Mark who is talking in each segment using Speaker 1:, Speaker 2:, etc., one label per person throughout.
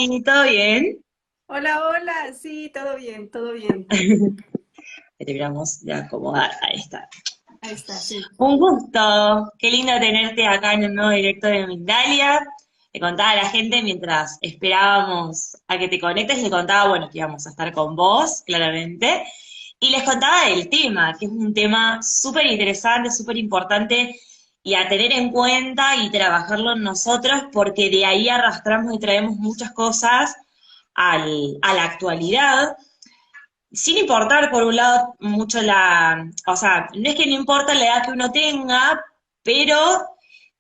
Speaker 1: Connie, ¿todo bien?
Speaker 2: Hola, hola, sí, todo bien, todo bien.
Speaker 1: Terminamos de acomodar, ahí está.
Speaker 2: Ahí está, sí.
Speaker 1: Un gusto, qué lindo tenerte acá en el nuevo directo de Mindalia. Le contaba a la gente mientras esperábamos a que te conectes, le contaba, bueno, que íbamos a estar con vos, claramente, y les contaba del tema, que es un tema súper interesante, súper importante y a tener en cuenta y trabajarlo en nosotros, porque de ahí arrastramos y traemos muchas cosas a la actualidad sin importar por un lado mucho o sea, no es que no importa la edad que uno tenga, pero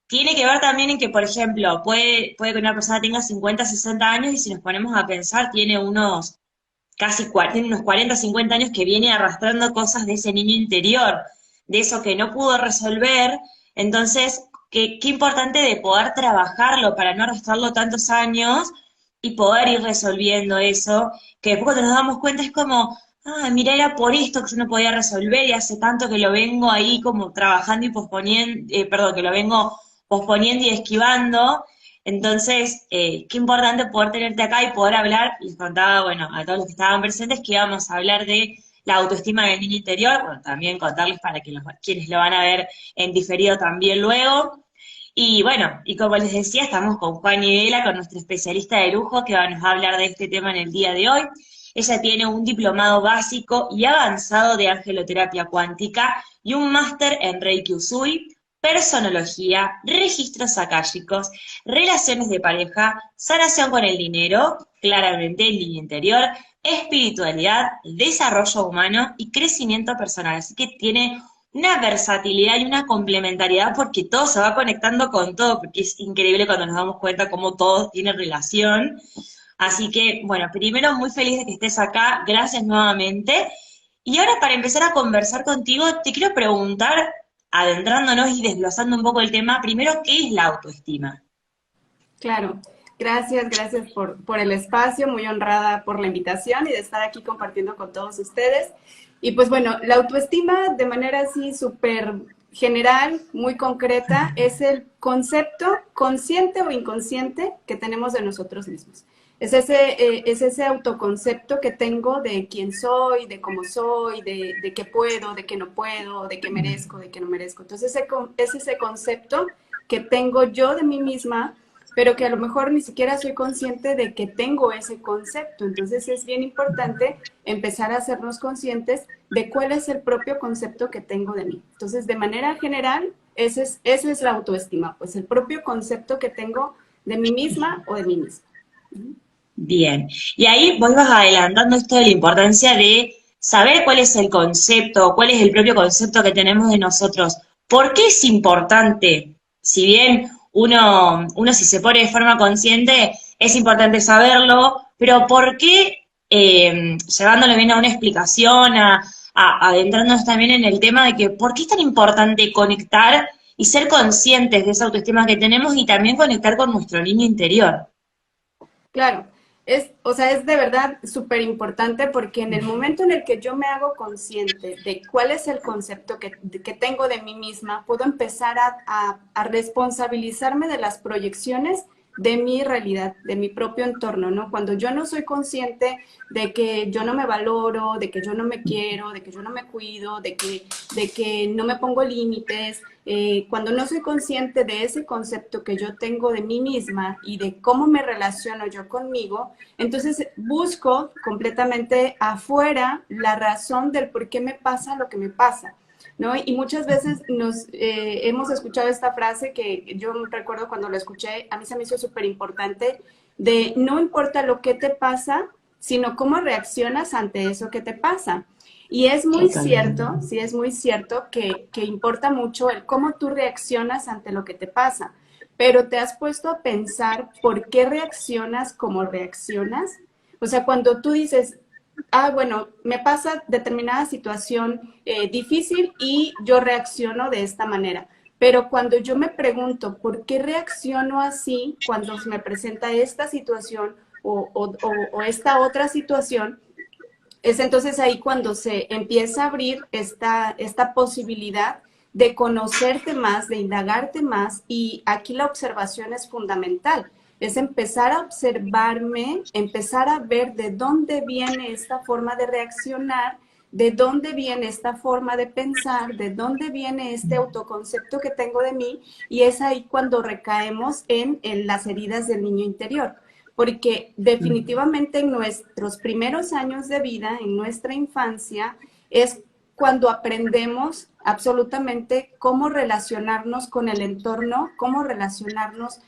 Speaker 1: tiene que ver también en que, por ejemplo, puede que una persona tenga 50, 60 años y si nos ponemos a pensar, tiene unos tiene unos 40, 50 años que viene arrastrando cosas de ese niño interior, de eso que no pudo resolver. Entonces, qué importante de poder trabajarlo para no arrastrarlo tantos años y poder ir resolviendo eso, que después cuando nos damos cuenta es como, ah, mira, era por esto que yo no podía resolver y hace tanto que lo vengo ahí como trabajando y posponiendo, perdón, que lo vengo posponiendo y esquivando. Entonces, qué importante poder tenerte acá y poder hablar. Les contaba, bueno, a todos los que estaban presentes que íbamos a hablar de la autoestima del niño interior. Bueno, también contarles para que quienes lo van a ver en diferido también luego. Y bueno, y como les decía, estamos con Juan Vela, con nuestra especialista de lujo, que nos va a hablar de este tema en el día de hoy. Ella tiene un diplomado básico y avanzado de angeloterapia cuántica y un máster en Reiki Usui, personología, registros akáshicos, relaciones de pareja, sanación con el dinero, claramente el niño interior, espiritualidad, desarrollo humano y crecimiento personal. Así que tiene una versatilidad y una complementariedad porque todo se va conectando con todo, porque es increíble cuando nos damos cuenta cómo todo tiene relación. Así que, bueno, primero muy feliz de que estés acá, gracias nuevamente. Y ahora para empezar a conversar contigo, te quiero preguntar, adentrándonos y desglosando un poco el tema, primero, ¿qué es la autoestima?
Speaker 2: Claro, gracias, gracias por el espacio, muy honrada por la invitación y de estar aquí compartiendo con todos ustedes. Y pues bueno, la autoestima de manera así súper general, muy concreta, es el concepto consciente o inconsciente que tenemos de nosotros mismos. Es ese autoconcepto que tengo de quién soy, de cómo soy, de qué puedo, de qué no puedo, de qué merezco, de qué no merezco. Entonces es ese concepto que tengo yo de mí misma, pero que a lo mejor ni siquiera soy consciente de que tengo ese concepto. Entonces es bien importante empezar a hacernos conscientes de cuál es el propio concepto que tengo de mí. Entonces, de manera general, esa es la autoestima, pues el propio concepto que tengo de mí misma o de mí mismo.
Speaker 1: Bien, y ahí vos ibas adelantando esto de la importancia de saber cuál es el concepto, cuál es el propio concepto que tenemos de nosotros. ¿Por qué es importante? Si bien uno si se pone de forma consciente, es importante saberlo, pero ¿por qué, llevándolo bien a una explicación, adentrándonos también en el tema de que, ¿por qué es tan importante conectar y ser conscientes de esa autoestima que tenemos y también conectar con nuestro niño interior?
Speaker 2: Claro, o sea, es de verdad súper importante porque en el momento en el que yo me hago consciente de cuál es el concepto que tengo de mí misma, puedo empezar a responsabilizarme de las proyecciones de mi realidad, de mi propio entorno, ¿no? Cuando yo no soy consciente de que yo no me valoro, de que yo no me quiero, de que yo no me cuido, de que no me pongo límites, cuando no soy consciente de ese concepto que yo tengo de mí misma y de cómo me relaciono yo conmigo, entonces busco completamente afuera la razón del por qué me pasa lo que me pasa. ¿No? Y muchas veces hemos escuchado esta frase que yo recuerdo cuando la escuché, a mí se me hizo súper importante, de no importa lo que te pasa, sino cómo reaccionas ante eso que te pasa. Y es muy
Speaker 1: Totalmente.
Speaker 2: cierto, sí, es muy cierto que importa mucho el cómo tú reaccionas ante lo que te pasa, pero te has puesto a pensar por qué reaccionas como reaccionas. O sea, cuando tú dices, ah, bueno, me pasa determinada situación difícil y yo reacciono de esta manera. Pero cuando yo me pregunto por qué reacciono así cuando se me presenta esta situación o esta otra situación, es entonces ahí cuando se empieza a abrir esta posibilidad de conocerte más, de indagarte más, y aquí la observación es fundamental. es empezar a observarme, empezar a ver de dónde viene esta forma de reaccionar, de dónde viene esta forma de pensar, de dónde viene este autoconcepto que tengo de mí, y es ahí cuando recaemos en las heridas del niño interior. Porque definitivamente en nuestros primeros años de vida, en nuestra infancia, es cuando aprendemos absolutamente cómo relacionarnos con el entorno, cómo relacionarnos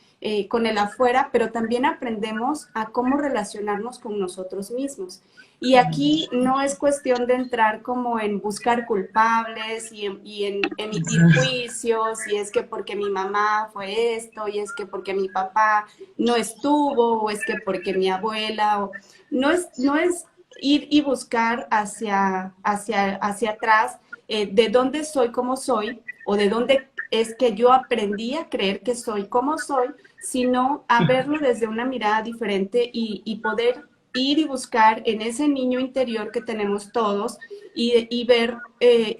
Speaker 2: con el afuera, pero también aprendemos a cómo relacionarnos con nosotros mismos. Y aquí no es cuestión de entrar como en buscar culpables y en emitir juicios, y es que porque mi mamá fue esto, y es que porque mi papá no estuvo, o es que porque mi abuela, o, no es ir y buscar hacia atrás de dónde soy como soy, o de dónde es que yo aprendí a creer que soy como soy, sino a verlo desde una mirada diferente y poder ir y buscar en ese niño interior que tenemos todos y ver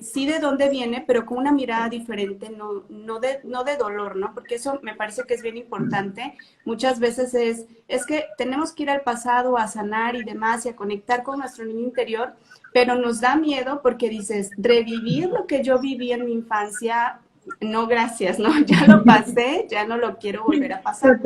Speaker 2: sí de dónde viene, pero con una mirada diferente, no de dolor, ¿no? Porque eso me parece que es bien importante. Muchas veces es que tenemos que ir al pasado a sanar y demás y a conectar con nuestro niño interior, pero nos da miedo porque dices, revivir lo que yo viví en mi infancia, no, gracias, ¿no? Ya lo pasé, ya no lo quiero volver a pasar.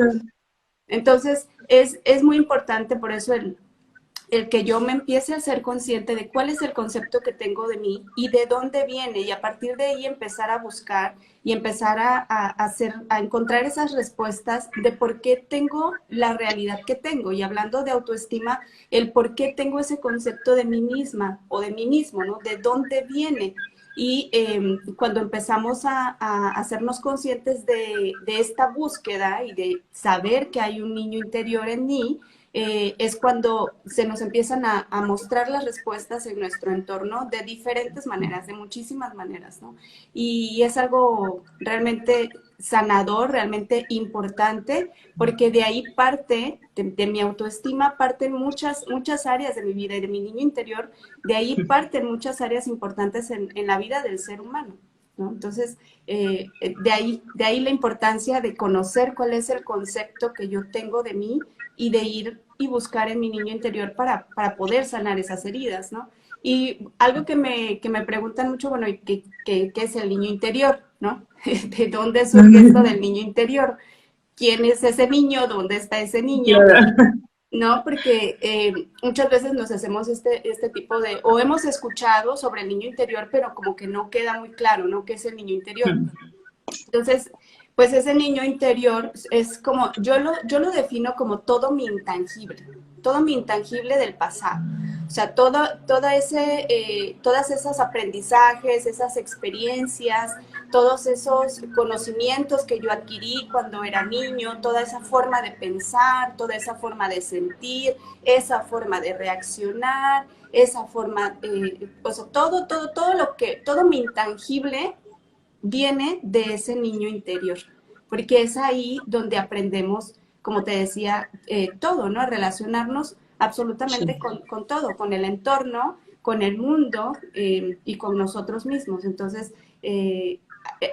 Speaker 2: Entonces, es muy importante por eso el que yo me empiece a ser consciente de cuál es el concepto que tengo de mí y de dónde viene, y a partir de ahí empezar a buscar y empezar a encontrar esas respuestas de por qué tengo la realidad que tengo. Y hablando de autoestima, el por qué tengo ese concepto de mí misma o de mí mismo, ¿no? De dónde viene. Y cuando empezamos a hacernos conscientes de esta búsqueda y de saber que hay un niño interior en mí, es cuando se nos empiezan a mostrar las respuestas en nuestro entorno de diferentes maneras, de muchísimas maneras, ¿no? Y es algo realmente sanador, realmente importante, porque de ahí parte, de mi autoestima, parten muchas áreas de mi vida y de mi niño interior, de ahí parten muchas áreas importantes en la vida del ser humano, ¿no? Entonces, de ahí la importancia de conocer cuál es el concepto que yo tengo de mí y de ir y buscar en mi niño interior para poder sanar esas heridas, ¿no? Y algo que me preguntan mucho, bueno, ¿qué es el niño interior, no? ¿De dónde surge esto del niño interior? ¿Quién es ese niño? ¿Dónde está ese niño? No, porque muchas veces nos hacemos este tipo de, o hemos escuchado sobre el niño interior, pero como que no queda muy claro, ¿no? ¿Qué es el niño interior? Entonces, pues ese niño interior es como, yo lo defino como todo mi intangible del pasado. O sea, todas esas aprendizajes, esas experiencias, todos esos conocimientos que yo adquirí cuando era niño, toda esa forma de pensar, toda esa forma de sentir, esa forma de reaccionar, esa forma, o sea, todo mi intangible viene de ese niño interior, porque es ahí donde aprendemos, como te decía, todo, ¿no? A relacionarnos absolutamente con todo, con el entorno, con el mundo y con nosotros mismos. Entonces,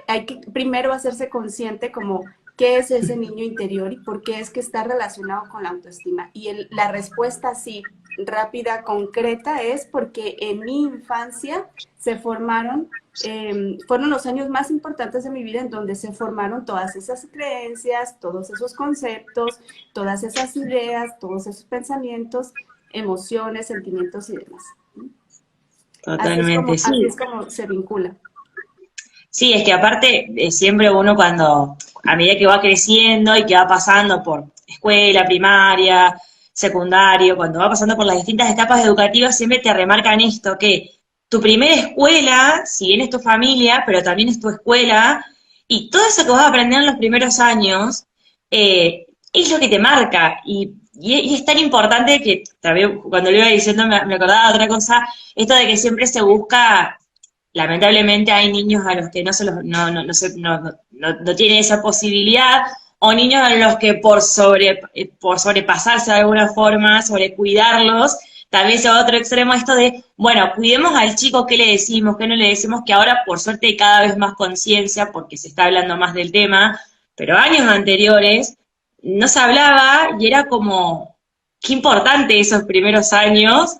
Speaker 2: hay que primero hacerse consciente como qué es ese niño interior y por qué es que está relacionado con la autoestima. Y la respuesta así, rápida, concreta, es porque en mi infancia fueron los años más importantes de mi vida en donde se formaron todas esas creencias, todos esos conceptos, todas esas ideas, todos esos pensamientos, emociones, sentimientos y demás.
Speaker 1: Totalmente,
Speaker 2: así es como se vincula.
Speaker 1: Sí, es que aparte siempre uno cuando, a medida que va creciendo y que va pasando por escuela, primaria, secundario, cuando va pasando por las distintas etapas educativas, siempre te remarcan esto, que tu primera escuela, si bien es tu familia, pero también es tu escuela, y todo eso que vas a aprender en los primeros años, es lo que te marca, y es tan importante que también cuando lo iba diciendo me acordaba de otra cosa, esto de que siempre se busca. Lamentablemente hay niños a los que no tienen esa posibilidad, o niños a los que por sobrepasarse de alguna forma, sobre cuidarlos, también se va a otro extremo esto de, bueno, cuidemos al chico, qué le decimos, qué no le decimos, que ahora por suerte hay cada vez más conciencia porque se está hablando más del tema, pero años anteriores no se hablaba y era como, qué importante esos primeros años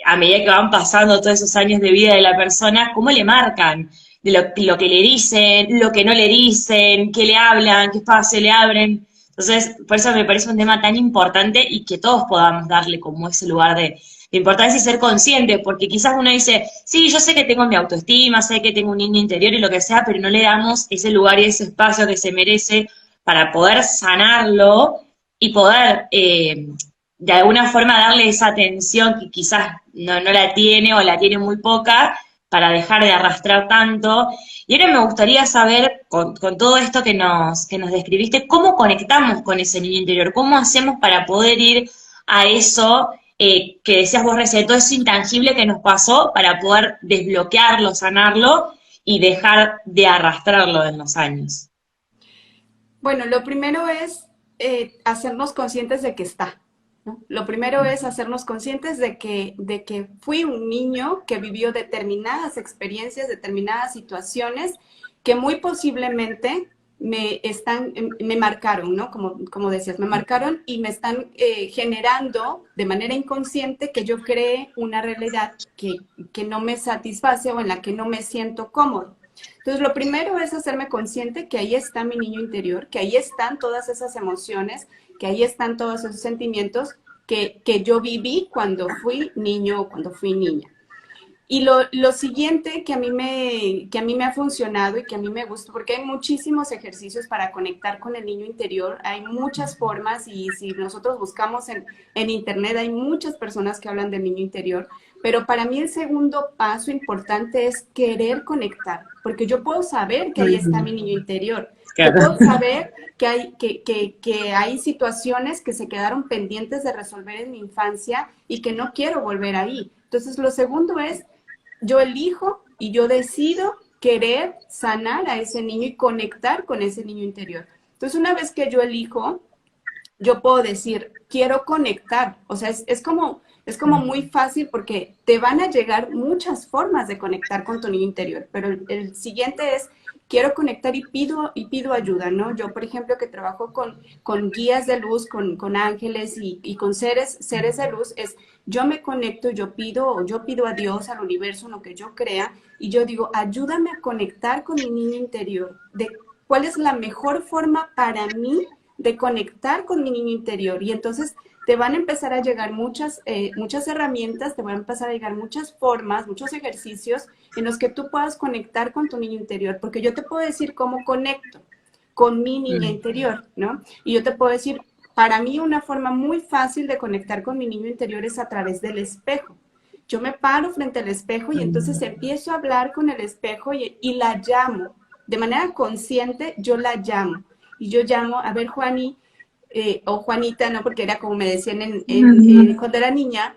Speaker 1: a medida que van pasando todos esos años de vida de la persona, cómo le marcan, de lo que le dicen, lo que no le dicen, qué le hablan, qué espacio le abren. Entonces, por eso me parece un tema tan importante y que todos podamos darle como ese lugar de importancia y ser consciente, porque quizás uno dice, sí, yo sé que tengo mi autoestima, sé que tengo un niño interior y lo que sea, pero no le damos ese lugar y ese espacio que se merece para poder sanarlo y poder de alguna forma darle esa atención que quizás no la tiene o la tiene muy poca para dejar de arrastrar tanto. Y ahora me gustaría saber, con todo esto que nos describiste, cómo conectamos con ese niño interior, cómo hacemos para poder ir a eso que decías vos recién, todo eso intangible que nos pasó para poder desbloquearlo, sanarlo y dejar de arrastrarlo en los años.
Speaker 2: Bueno, lo primero es hacernos conscientes de que está, ¿no? Lo primero es hacernos conscientes de que fui un niño que vivió determinadas experiencias, determinadas situaciones que muy posiblemente me marcaron, ¿no? Como decías, me marcaron y me están generando de manera inconsciente que yo cree una realidad que no me satisface o en la que no me siento cómodo. Entonces, lo primero es hacerme consciente que ahí está mi niño interior, que ahí están todas esas emociones, que ahí están todos esos sentimientos que yo viví cuando fui niño o cuando fui niña. Y lo siguiente que a mí me ha funcionado y que a mí me gusta, porque hay muchísimos ejercicios para conectar con el niño interior, hay muchas formas y si nosotros buscamos en internet hay muchas personas que hablan del niño interior, pero para mí el segundo paso importante es querer conectar, porque yo puedo saber que ahí está mi niño interior, yo
Speaker 1: Claro.
Speaker 2: puedo saber que hay situaciones que se quedaron pendientes de resolver en mi infancia y que no quiero volver ahí. Entonces, lo segundo es yo elijo y yo decido querer sanar a ese niño y conectar con ese niño interior. Entonces, una vez que yo elijo, yo puedo decir, quiero conectar. O sea, es como muy fácil porque te van a llegar muchas formas de conectar con tu niño interior, pero el siguiente es, quiero conectar y pido ayuda, ¿no? Yo, por ejemplo, que trabajo con guías de luz, con ángeles y con seres de luz, es yo me conecto, yo pido a Dios, al universo, lo que yo crea, y yo digo, ayúdame a conectar con mi niño interior, de cuál es la mejor forma para mí de conectar con mi niño interior. Y entonces te van a empezar a llegar muchas herramientas, te van a empezar a llegar muchas formas, muchos ejercicios en los que tú puedas conectar con tu niño interior, porque yo te puedo decir cómo conecto con mi niña interior, ¿no? Y yo te puedo decir, para mí una forma muy fácil de conectar con mi niño interior es a través del espejo. Yo me paro frente al espejo y entonces empiezo a hablar con el espejo y la llamo. De manera consciente, yo la llamo. Y yo llamo, a ver, Juani, o Juanita, ¿no? Porque era como me decían cuando era niña,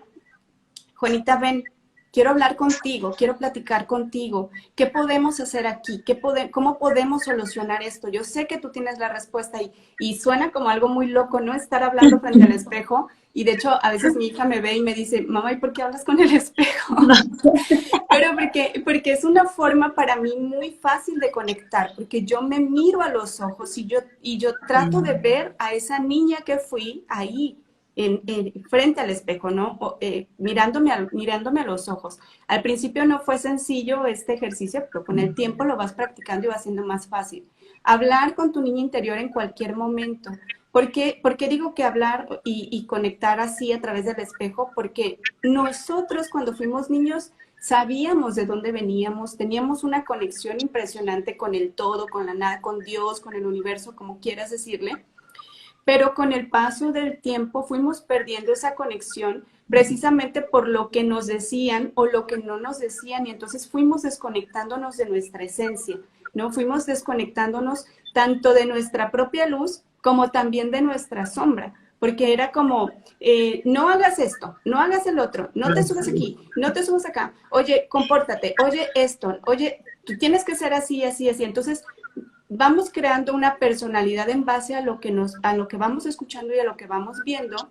Speaker 2: Juanita, ven, quiero hablar contigo, quiero platicar contigo. ¿Qué podemos hacer aquí? ¿Cómo podemos solucionar esto? Yo sé que tú tienes la respuesta y suena como algo muy loco, ¿no? Estar hablando frente al espejo. Y de hecho, a veces mi hija me ve y me dice, mamá, ¿y por qué hablas con el espejo? Pero porque es una forma para mí muy fácil de conectar, porque yo me miro a los ojos y yo trato de ver a esa niña que fui ahí, frente al espejo, ¿no? Mirándome a los ojos. Al principio no fue sencillo este ejercicio, pero con el tiempo lo vas practicando y va siendo más fácil. Hablar con tu niña interior en cualquier momento. ¿Por qué digo que hablar y conectar así a través del espejo? Porque nosotros cuando fuimos niños sabíamos de dónde veníamos, teníamos una conexión impresionante con el todo, con la nada, con Dios, con el universo, como quieras decirle, pero con el paso del tiempo fuimos perdiendo esa conexión precisamente por lo que nos decían o lo que no nos decían y entonces fuimos desconectándonos de nuestra esencia, ¿no? Fuimos desconectándonos tanto de nuestra propia luz como también de nuestra sombra, porque era como, no hagas esto, no hagas el otro, no te subas aquí, no te subas acá, oye, compórtate, oye esto, oye, tú tienes que ser así, así, así. Entonces, vamos creando una personalidad en base a lo que vamos escuchando y a lo que vamos viendo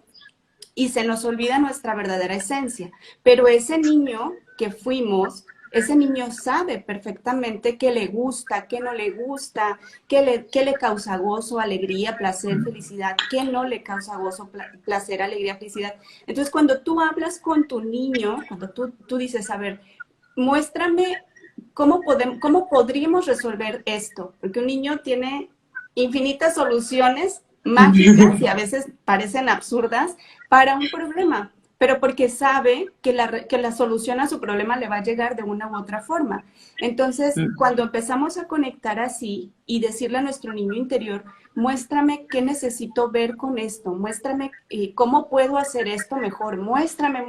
Speaker 2: y se nos olvida nuestra verdadera esencia. Pero ese niño que fuimos ese niño sabe perfectamente qué le gusta, qué no le gusta, qué le causa gozo, alegría, placer, felicidad, qué no le causa gozo, placer, alegría, felicidad. Entonces, cuando tú hablas con tu niño, cuando tú dices, a ver, muéstrame cómo podríamos resolver esto, porque un niño tiene infinitas soluciones mágicas y a veces parecen absurdas para un problema, pero porque sabe que la solución a su problema le va a llegar de una u otra forma. Entonces, cuando empezamos a conectar así y decirle a nuestro niño interior, muéstrame qué necesito ver con esto, muéstrame cómo puedo hacer esto mejor, muéstrame,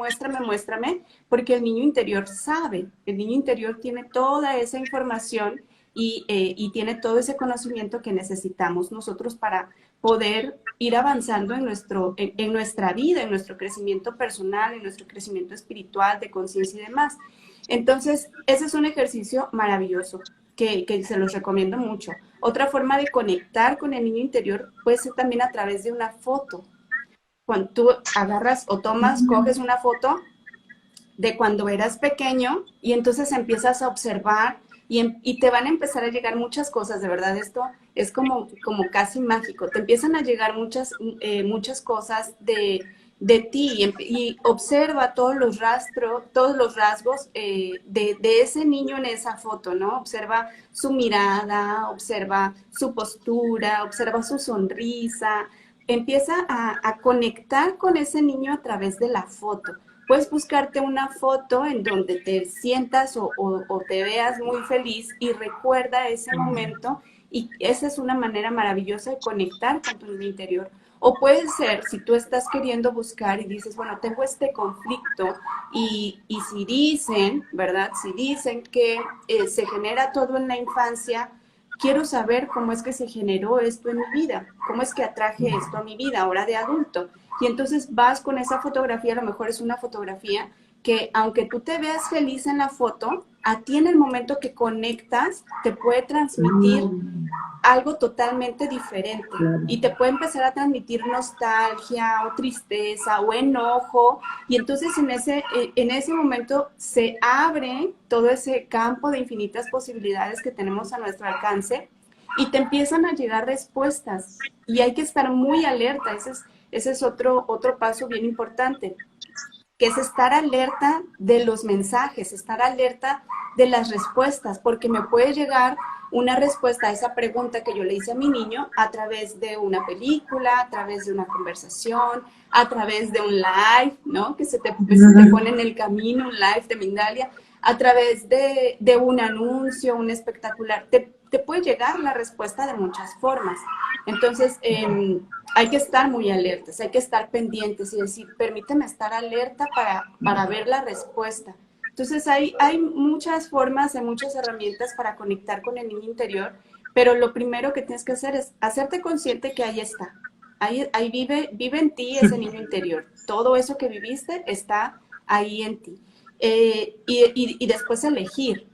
Speaker 2: porque el niño interior sabe, el niño interior tiene toda esa información y tiene todo ese conocimiento que necesitamos nosotros para poder ir avanzando en nuestra vida, en nuestro crecimiento personal, en nuestro crecimiento espiritual, de conciencia y demás. Entonces, ese es un ejercicio maravilloso que se los recomiendo mucho. Otra forma de conectar con el niño interior puede ser también a través de una foto. Cuando tú agarras o tomas, coges una foto de cuando eras pequeño y entonces empiezas a observar y te van a empezar a llegar muchas cosas, de verdad, esto es como casi mágico, te empiezan a llegar muchas cosas de ti y observa todos los rasgos de ese niño en esa foto, ¿no? Observa su mirada, observa su postura, observa su sonrisa, empieza a conectar con ese niño a través de la foto. Puedes buscarte una foto en donde te sientas o te veas muy feliz y recuerda ese momento y esa es una manera maravillosa de conectar con tu niño interior. O puede ser, si tú estás queriendo buscar y dices, bueno, tengo este conflicto y si dicen, ¿verdad? Si dicen que se genera todo en la infancia, quiero saber cómo es que se generó esto en mi vida, cómo es que atraje esto a mi vida ahora de adulto. Y entonces vas con esa fotografía, a lo mejor es una fotografía que aunque tú te veas feliz en la foto, a ti en el momento que conectas te puede transmitir algo totalmente diferente y te puede empezar a transmitir nostalgia o tristeza o enojo y entonces en ese momento se abre todo ese campo de infinitas posibilidades que tenemos a nuestro alcance y te empiezan a llegar respuestas y hay que estar muy alerta, ese es otro paso bien importante, que es estar alerta de los mensajes, estar alerta de las respuestas, porque me puede llegar una respuesta a esa pregunta que yo le hice a mi niño a través de una película, a través de una conversación, a través de un live, ¿no? Que se te pone en el camino, un live de Mindalia, a través de un anuncio, un espectacular. Te puede llegar la respuesta de muchas formas. Entonces, hay que estar muy alertas, hay que estar pendientes y decir, permíteme estar alerta para ver la respuesta. Entonces, hay muchas formas, hay muchas herramientas para conectar con el niño interior, pero lo primero que tienes que hacer es hacerte consciente que ahí está. Ahí vive en ti ese niño interior. Todo eso que viviste está ahí en ti. Y después elegir.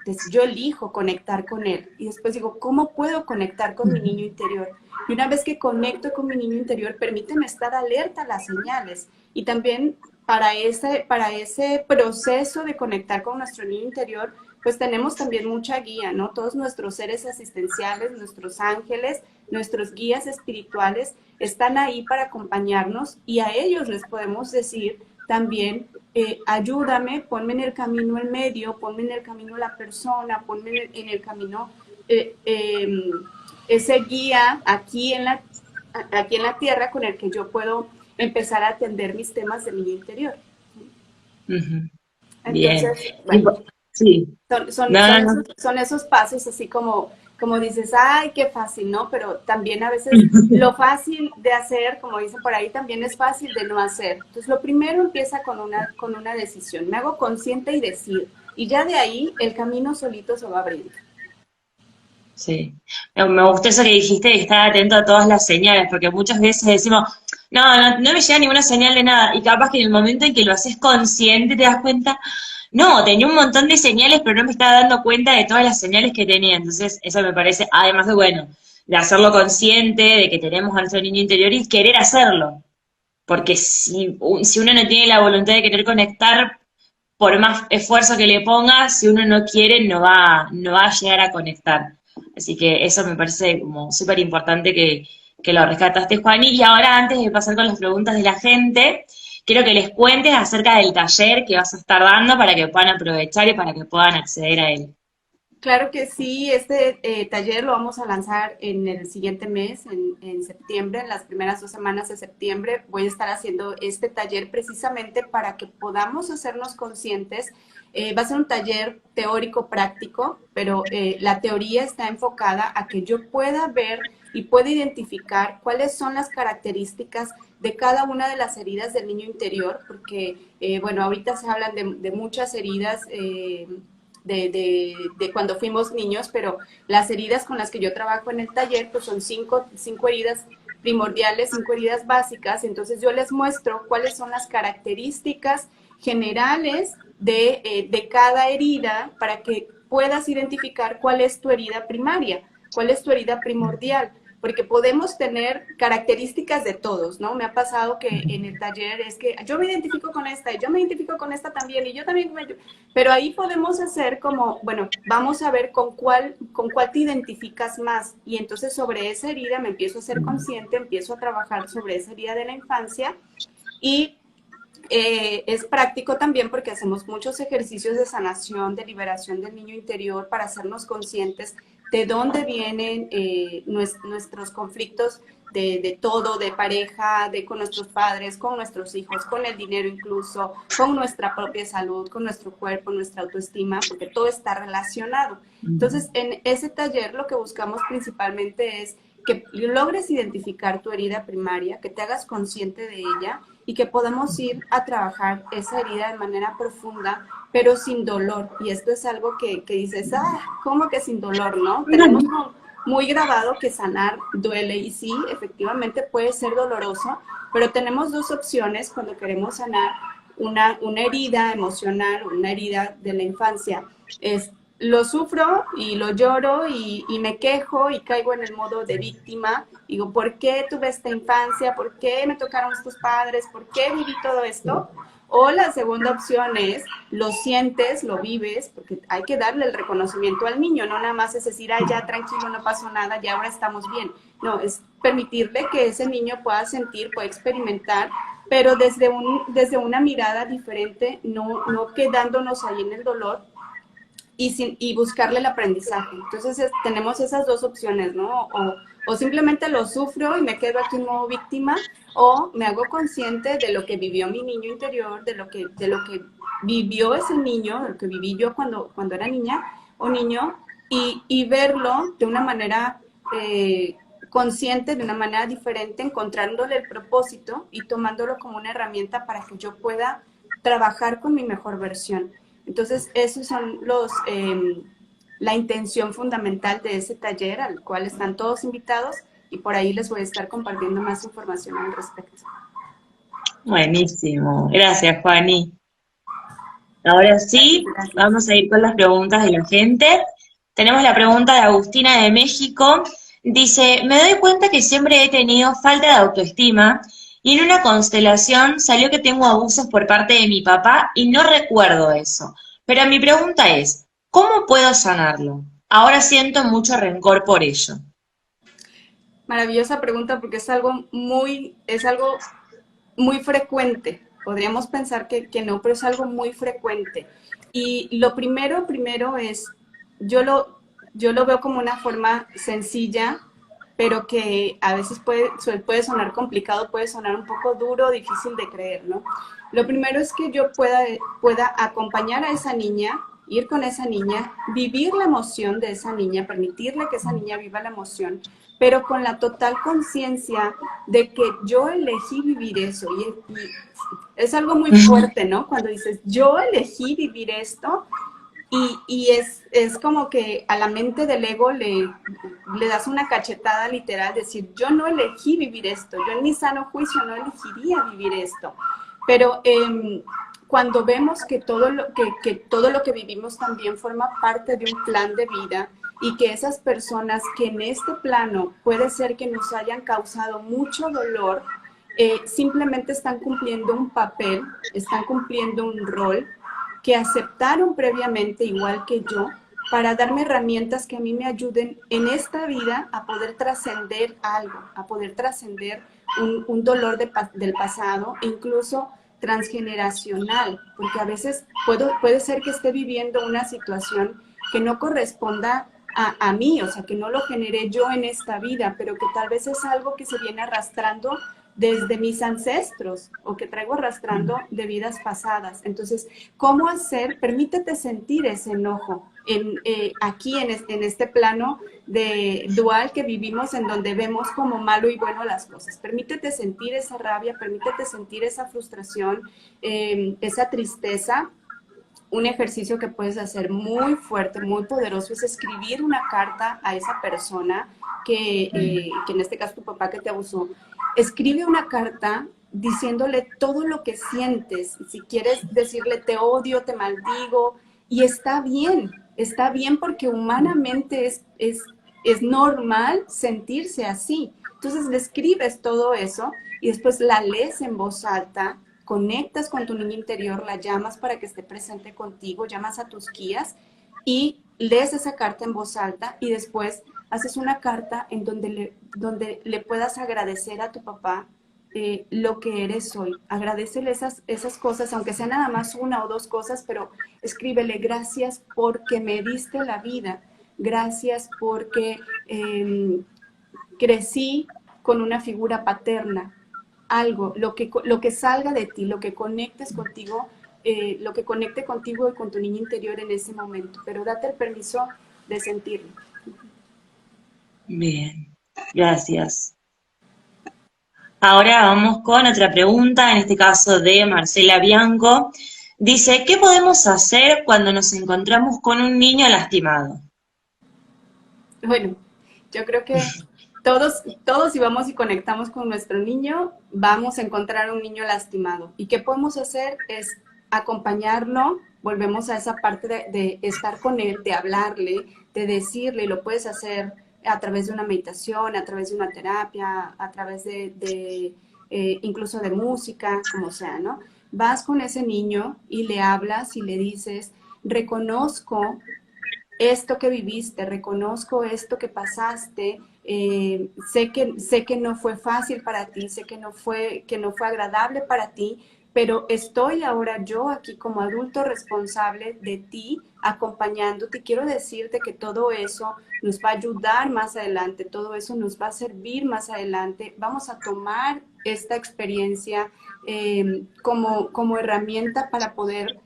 Speaker 2: Entonces, yo elijo conectar con él. Y después digo, ¿cómo puedo conectar con mi niño interior? Y una vez que conecto con mi niño interior, permíteme estar alerta a las señales. Y también para ese proceso de conectar con nuestro niño interior, pues tenemos también mucha guía, ¿no? Todos nuestros seres asistenciales, nuestros ángeles, nuestros guías espirituales están ahí para acompañarnos y a ellos les podemos decir también, ayúdame, ponme en el camino el medio, ponme en el camino la persona, ponme en el camino ese guía aquí en la tierra con el que yo puedo empezar a atender mis temas de mi interior.
Speaker 1: Bien.
Speaker 2: Entonces, bueno,
Speaker 1: Sí. No.
Speaker 2: son esos pasos así como dices, ay, qué fácil, ¿no? Pero también a veces lo fácil de hacer, como dicen por ahí, también es fácil de no hacer. Entonces, lo primero empieza con una decisión. Me hago consciente y decido. Y ya de ahí el camino solito se va abriendo.
Speaker 1: Sí, me gustó eso que dijiste de estar atento a todas las señales, porque muchas veces decimos, no me llega ninguna señal de nada, y capaz que en el momento en que lo haces consciente te das cuenta, no, tenía un montón de señales, pero no me estaba dando cuenta de todas las señales que tenía, entonces eso me parece, además de bueno, de hacerlo consciente, de que tenemos a nuestro niño interior y querer hacerlo, porque si uno no tiene la voluntad de querer conectar, por más esfuerzo que le pongas, si uno no quiere, no va a llegar a conectar. Así que eso me parece como súper importante que lo rescataste, Juani. Y ahora, antes de pasar con las preguntas de la gente, quiero que les cuentes acerca del taller que vas a estar dando para que puedan aprovechar y para que puedan acceder a él.
Speaker 2: Claro que sí, este taller lo vamos a lanzar en el siguiente mes, en septiembre, en las primeras 2 semanas de septiembre. Voy a estar haciendo este taller precisamente para que podamos hacernos conscientes. Va a ser un taller teórico práctico, pero la teoría está enfocada a que yo pueda ver y pueda identificar cuáles son las características de cada una de las heridas del niño interior, porque, bueno, ahorita se hablan de muchas heridas. De cuando fuimos niños, pero las heridas con las que yo trabajo en el taller, pues son cinco heridas primordiales, 5 heridas básicas. Entonces yo les muestro cuáles son las características generales de cada herida para que puedas identificar cuál es tu herida primaria, cuál es tu herida primordial, porque podemos tener características de todos, ¿no? Me ha pasado que en el taller es que yo me identifico con esta y yo me identifico con esta también y yo también pero ahí podemos hacer como, bueno, vamos a ver con cuál te identificas más y entonces sobre esa herida me empiezo a ser consciente, empiezo a trabajar sobre esa herida de la infancia y es práctico también porque hacemos muchos ejercicios de sanación, de liberación del niño interior para hacernos conscientes de dónde vienen nuestros conflictos de todo, de pareja, con nuestros padres, con nuestros hijos, con el dinero incluso, con nuestra propia salud, con nuestro cuerpo, nuestra autoestima, porque todo está relacionado. Entonces, en ese taller lo que buscamos principalmente es que logres identificar tu herida primaria, que te hagas consciente de ella y que podamos ir a trabajar esa herida de manera profunda, pero sin dolor. Y esto es algo que dices, ¿cómo que sin dolor, no? Tenemos muy grabado que sanar duele y sí, efectivamente puede ser doloroso, pero tenemos dos opciones cuando queremos sanar una herida emocional, una herida de la infancia. Lo sufro y lo lloro y me quejo y caigo en el modo de víctima. Digo, ¿por qué tuve esta infancia? ¿Por qué me tocaron estos padres? ¿Por qué viví todo esto? O la segunda opción es, lo sientes, lo vives, porque hay que darle el reconocimiento al niño, no nada más es decir, ya tranquilo, no pasó nada, ya ahora estamos bien. No, es permitirle que ese niño pueda sentir, pueda experimentar, pero desde una mirada diferente, no quedándonos ahí en el dolor, y buscarle el aprendizaje. Entonces tenemos esas dos opciones, ¿no? O simplemente lo sufro y me quedo aquí como víctima, o me hago consciente de lo que vivió mi niño interior, de lo que vivió ese niño, de lo que viví yo cuando era niña o niño, y verlo de una manera consciente, de una manera diferente, encontrándole el propósito y tomándolo como una herramienta para que yo pueda trabajar con mi mejor versión. Entonces, esos son la intención fundamental de ese taller, al cual están todos invitados, y por ahí les voy a estar compartiendo más información al respecto.
Speaker 1: Buenísimo. Gracias, Juani. Ahora sí,
Speaker 2: Gracias.
Speaker 1: vamos a ir con las preguntas de la gente. Tenemos la pregunta de Agustina de México. Dice, me doy cuenta que siempre he tenido falta de autoestima y en una constelación salió que tengo abusos por parte de mi papá y no recuerdo eso. Pero mi pregunta es, ¿cómo puedo sanarlo? Ahora siento mucho rencor por ello.
Speaker 2: Maravillosa pregunta porque es algo muy frecuente. Podríamos pensar que no, pero es algo muy frecuente. Y lo primero es, yo lo veo como una forma sencilla, pero que a veces puede sonar complicado, puede sonar un poco duro, difícil de creer, ¿no? Lo primero es que yo pueda acompañar a esa niña, ir con esa niña, vivir la emoción de esa niña, permitirle que esa niña viva la emoción, pero con la total conciencia de que yo elegí vivir eso. Y es algo muy fuerte, ¿no? Cuando dices, yo elegí vivir esto, y es como que a la mente del ego le das una cachetada literal, decir, yo no elegí vivir esto, yo en mi sano juicio no elegiría vivir esto. Pero cuando vemos que todo lo que vivimos también forma parte de un plan de vida, y que esas personas que en este plano puede ser que nos hayan causado mucho dolor, simplemente están cumpliendo un papel, están cumpliendo un rol que aceptaron previamente, igual que yo, para darme herramientas que a mí me ayuden en esta vida a poder trascender algo, a poder trascender un dolor del pasado, incluso transgeneracional, porque a veces puede ser que esté viviendo una situación que no corresponda a mí, o sea, que no lo generé yo en esta vida, pero que tal vez es algo que se viene arrastrando desde mis ancestros o que traigo arrastrando de vidas pasadas. Entonces, ¿cómo hacer? Permítete sentir ese enojo aquí en este plano de dual que vivimos, en donde vemos como malo y bueno las cosas. Permítete sentir esa rabia, permítete sentir esa frustración, esa tristeza. Un ejercicio que puedes hacer muy fuerte, muy poderoso, es escribir una carta a esa persona que en este caso tu papá que te abusó. Escribe una carta diciéndole todo lo que sientes. Si quieres decirle te odio, te maldigo, y está bien porque humanamente es normal sentirse así. Entonces le escribes todo eso y después la lees en voz alta, conectas con tu niño interior, la llamas para que esté presente contigo, llamas a tus guías y lees esa carta en voz alta y después haces una carta en donde le puedas agradecer a tu papá lo que eres hoy. Agradecele esas cosas, aunque sea nada más una o dos cosas, pero escríbele: gracias porque me diste la vida, gracias porque crecí con una figura paterna, algo, lo que salga de ti, lo que conectes contigo, lo que conecte contigo y con tu niño interior en ese momento, pero date el permiso de sentirlo.
Speaker 1: Bien, gracias. Ahora vamos con otra pregunta, en este caso de Marcela Bianco. Dice, ¿qué podemos hacer cuando nos encontramos con un niño lastimado?
Speaker 2: Bueno, yo creo que todos si vamos y conectamos con nuestro niño, vamos a encontrar un niño lastimado. ¿Y qué podemos hacer? Es acompañarlo, volvemos a esa parte de estar con él, de hablarle, de decirle, y lo puedes hacer a través de una meditación, a través de una terapia, a través de incluso de música, como sea, ¿no? Vas con ese niño y le hablas y le dices, reconozco esto que viviste, reconozco esto que pasaste, sé que no fue fácil para ti, sé que no fue agradable para ti, pero estoy ahora yo aquí como adulto responsable de ti, acompañándote. Quiero decirte que todo eso nos va a ayudar más adelante, todo eso nos va a servir más adelante. Vamos a tomar esta experiencia como herramienta para poder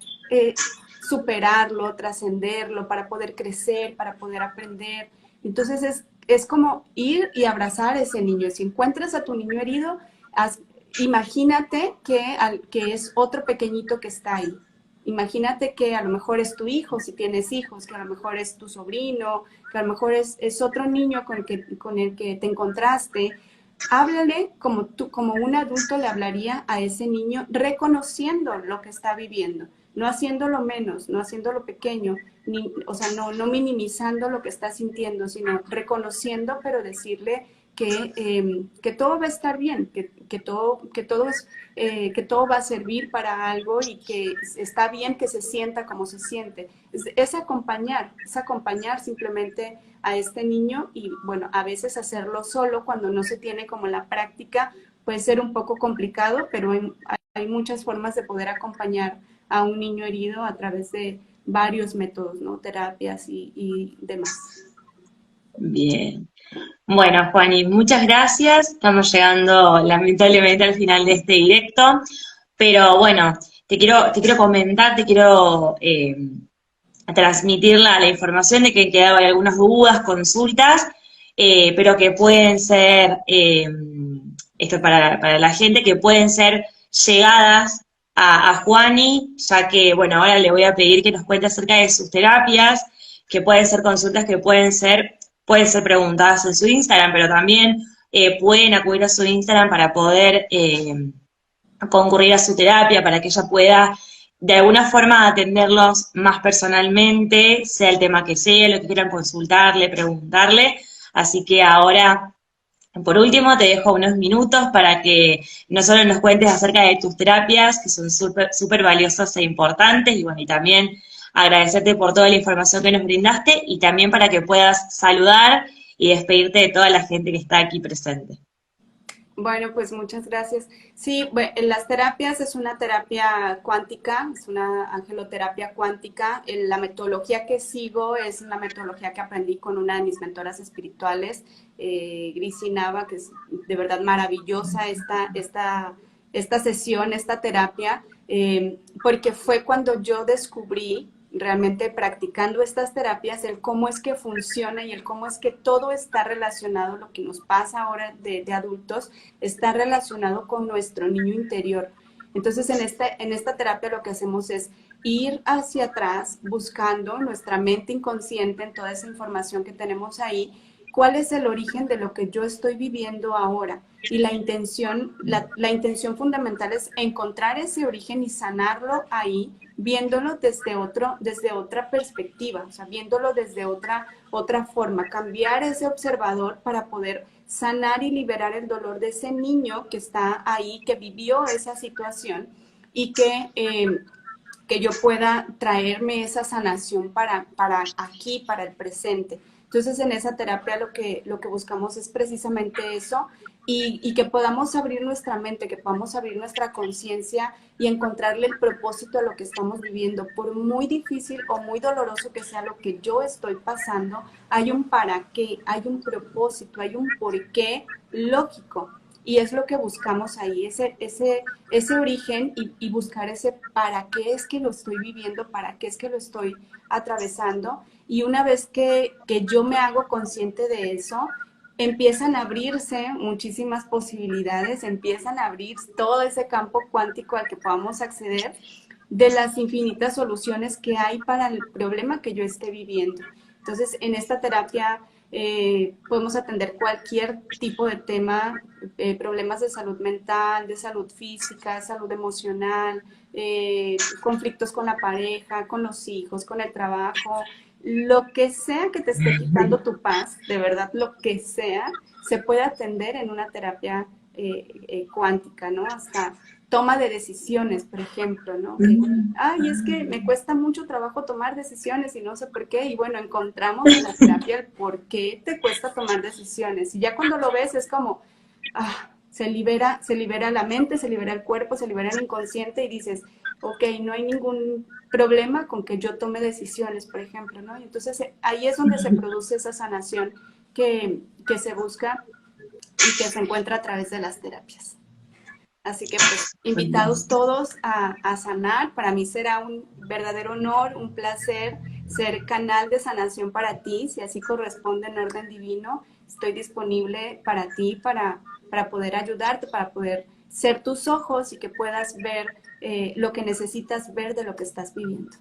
Speaker 2: superarlo, trascenderlo, para poder crecer, para poder aprender. Entonces es como ir y abrazar a ese niño. Si encuentras a tu niño herido, imagínate que es otro pequeñito que está ahí. Imagínate que a lo mejor es tu hijo, si tienes hijos, que a lo mejor es tu sobrino, que a lo mejor es otro niño con el que te encontraste. Háblale como un adulto le hablaría a ese niño, reconociendo lo que está viviendo, no haciéndolo menos, no haciéndolo pequeño, o sea, no minimizando lo que está sintiendo, sino reconociendo, pero decirle que todo va a estar bien, que todo va a servir para algo y que está bien que se sienta como se siente. Es acompañar simplemente a este niño y, bueno, a veces hacerlo solo cuando no se tiene como la práctica puede ser un poco complicado, pero hay muchas formas de poder acompañar a un niño herido a través de varios métodos, ¿no? Terapias y demás.
Speaker 1: Bien. Bueno, Juani, muchas gracias. Estamos llegando lamentablemente al final de este directo, pero bueno, te quiero comentar, te quiero transmitir la información de que quedaban algunas dudas, consultas, pero que pueden ser, esto para la gente, que pueden ser llegadas a Juani, ya que, bueno, ahora le voy a pedir que nos cuente acerca de sus terapias, que pueden ser consultas que pueden ser preguntadas en su Instagram, pero también pueden acudir a su Instagram para poder concurrir a su terapia, para que ella pueda de alguna forma atenderlos más personalmente, sea el tema que sea, lo que quieran consultarle, preguntarle. Así que ahora Por último, te dejo unos minutos para que no solo nos cuentes acerca de tus terapias, que son súper valiosas e importantes, y bueno, y también agradecerte por toda la información que nos brindaste, y también para que puedas saludar y despedirte de toda la gente que está aquí presente.
Speaker 2: Bueno, pues muchas gracias. Sí, en las terapias es una terapia cuántica, es una angeloterapia cuántica. La metodología que sigo es una metodología que aprendí con una de mis mentoras espirituales, Grisi Nava, que es de verdad maravillosa esta sesión, esta terapia, porque fue cuando yo descubrí realmente practicando estas terapias, el cómo es que funciona y el cómo es que todo está relacionado, lo que nos pasa ahora de adultos, está relacionado con nuestro niño interior. Entonces, en esta terapia lo que hacemos es ir hacia atrás buscando nuestra mente inconsciente en toda esa información que tenemos ahí, cuál es el origen de lo que yo estoy viviendo ahora. Y la intención fundamental es encontrar ese origen y sanarlo ahí, viéndolo desde otra perspectiva, o sea, viéndolo desde otra forma, cambiar ese observador para poder sanar y liberar el dolor de ese niño que está ahí, que vivió esa situación y que yo pueda traerme esa sanación para aquí, para el presente. Entonces, en esa terapia lo que buscamos es precisamente eso y que podamos abrir nuestra mente, que podamos abrir nuestra conciencia y encontrarle el propósito a lo que estamos viviendo. Por muy difícil o muy doloroso que sea lo que yo estoy pasando, hay un para qué, hay un propósito, hay un por qué lógico. Y es lo que buscamos ahí, ese origen y buscar ese para qué es que lo estoy viviendo, para qué es que lo estoy atravesando. Y una vez que yo me hago consciente de eso, empiezan a abrirse muchísimas posibilidades, empiezan a abrir todo ese campo cuántico al que podamos acceder de las infinitas soluciones que hay para el problema que yo esté viviendo. Entonces, en esta terapia podemos atender cualquier tipo de tema, problemas de salud mental, de salud física, de salud emocional, conflictos con la pareja, con los hijos, con el trabajo, lo que sea que te esté quitando tu paz, de verdad, lo que sea, se puede atender en una terapia cuántica, ¿no? Hasta toma de decisiones, por ejemplo, ¿no? Ay, es que me cuesta mucho trabajo tomar decisiones y no sé por qué. Y bueno, encontramos en la terapia el por qué te cuesta tomar decisiones. Y ya cuando lo ves es como, se libera la mente, se libera el cuerpo, se libera el inconsciente y dices, ok, no hay ningún problema con que yo tome decisiones, por ejemplo, ¿no? Y entonces ahí es donde se produce esa sanación que se busca y que se encuentra a través de las terapias. Así que pues invitados todos a sanar. Para mí será un verdadero honor, un placer ser canal de sanación para ti, si así corresponde en orden divino. Estoy disponible para ti, para poder ayudarte, para poder ser tus ojos y que puedas ver lo que necesitas ver de lo que estás viviendo.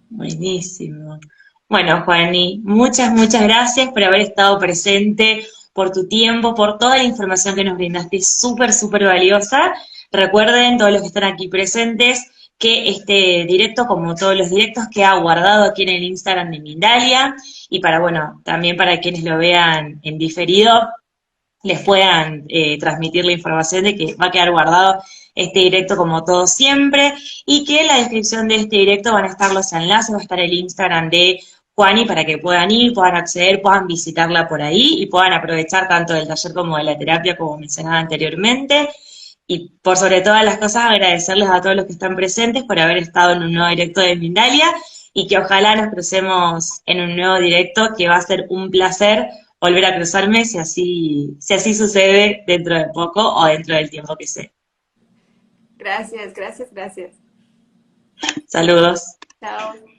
Speaker 1: Buenísimo. Bueno, Juani, muchas gracias por haber estado presente, por tu tiempo, por toda la información que nos brindaste, súper valiosa. Recuerden, todos los que están aquí presentes, que este directo, como todos los directos, queda guardado aquí en el Instagram de Mindalia, y bueno, también para quienes lo vean en diferido, les puedan transmitir la información de que va a quedar guardado este directo como todo siempre, y que en la descripción de este directo van a estar los enlaces, va a estar el Instagram de Juani para que puedan ir, puedan acceder, puedan visitarla por ahí y puedan aprovechar tanto del taller como de la terapia, como mencionaba anteriormente. Y por sobre todas las cosas, agradecerles a todos los que están presentes por haber estado en un nuevo directo de Mindalia, y que ojalá nos crucemos en un nuevo directo, que va a ser un placer volver a cruzarme si así sucede dentro de poco o dentro del tiempo que sea.
Speaker 2: Gracias.
Speaker 1: Saludos.
Speaker 2: Chao.